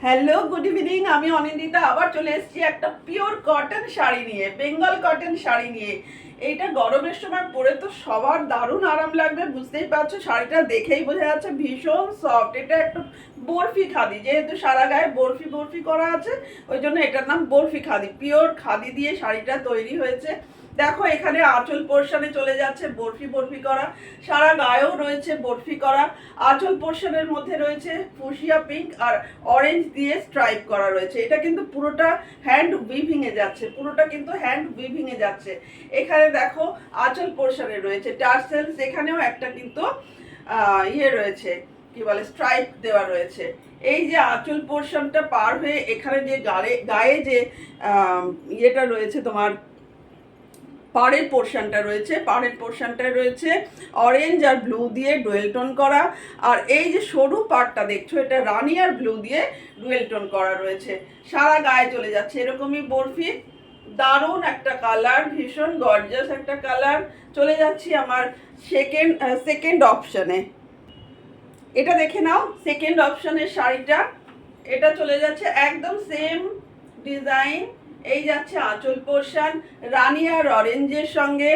Hello, good evening. আমি অনিন্দিতা আবার চলে এসেছি একটা পিওর কটন শাড়ি নিয়ে, বেঙ্গল কটন শাড়ি নিয়ে। এইটা গরমের সময় পরে তো সবার দারুণ আরাম লাগবে, বুঝতেই পারছো। শাড়িটা দেখেই বোঝা যাচ্ছে ভীষণ সফট। এটা একটা বরফি খাদি, যেহেতু সারা গায়ে বরফি বরফি করা আছে, ওই জন্য এটার নাম বরফি খাদি। পিওর খাদি দিয়ে শাড়িটা তৈরি হয়েছে। দেখো এখানে আঁচল পোর্শনে চলে যাচ্ছে বরফি বরফি করা, সারা গায়েও রয়েছে বরফি করা। আঁচল পোর্শনের মধ্যে রয়েছে ফুসিয়া পিঙ্ক আর অরেঞ্জ দিয়ে স্ট্রাইপ করা রয়েছে। এটা কিন্তু পুরোটা হ্যান্ড উইভিং এ যাচ্ছে, পুরোটা কিন্তু হ্যান্ড উইভিং এ যাচ্ছে। এখানে দেখো আঁচল পোর্শনে রয়েছে টার্সেলস, এখানেও একটা কিন্তু ইয়ে রয়েছে, কি বলে, স্ট্রাইপ দেওয়া রয়েছে। এই যে আঁচল পোর্শনটা পার হয়ে এখানে যে গায়ে যে ইয়েটা রয়েছে তোমার, পাড়ের পোর্শনটা রয়েছে, পাড়ের পোর্শনটায় রয়েছে অরেঞ্জ আর ব্লু দিয়ে ডুয়েল টোন করা। আর এই যে সরু পাড়টা দেখছো, এটা রানি আর ব্লু দিয়ে ডুয়েল টোন করা রয়েছে। সারা গায়ে চলে যাচ্ছে এরকমই বরফি। দারুণ একটা কালার, ভীষণ গর্জাস একটা কালার। চলে যাচ্ছি আমার সেকেন্ড অপশনে। এটা দেখে নাও সেকেন্ড অপশনের শাড়িটা। এটা চলে যাচ্ছে একদম সেম ডিজাইন। এই যাচ্ছে আঁচল পোর্শন, রানি আর অরেঞ্জের সঙ্গে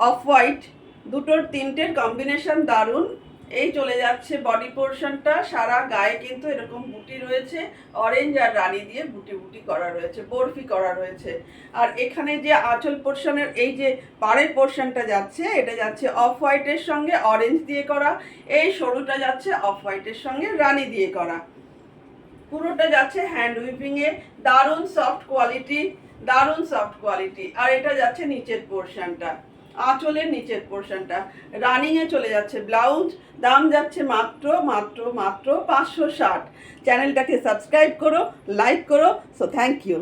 অফ হোয়াইট, দুটোর তিনটের কম্বিনেশন দারুণ। এই চলে যাচ্ছে বডি পোর্শনটা, সারা গায়ে কিন্তু এরকম বুটি রয়েছে, অরেঞ্জ আর রানি দিয়ে বুটি বুটি করা রয়েছে, বরফি করা রয়েছে। আর এখানে যে আঁচল পোর্শনের এই যে পাড়ের পোর্শনটা যাচ্ছে, এটা যাচ্ছে অফ হোয়াইটের সঙ্গে অরেঞ্জ দিয়ে করা, এই সরুটা যাচ্ছে অফ হোয়াইটের সঙ্গে রানি দিয়ে করা। পুরোটা যাচ্ছে হ্যান্ড উইভিং এ, দারুণ সফট কোয়ালিটি, দারুণ সফট কোয়ালিটি। আর এটা যাচ্ছে নিচের পোর্শনটা, আঁচলের নিচের পোর্শনটা রানিং এ চলে যাচ্ছে ব্লাউজ। দাম যাচ্ছে মাত্র মাত্র মাত্র 560। চ্যানেলটাকে সাবস্ক্রাইব করো, লাইক করো। So thank you.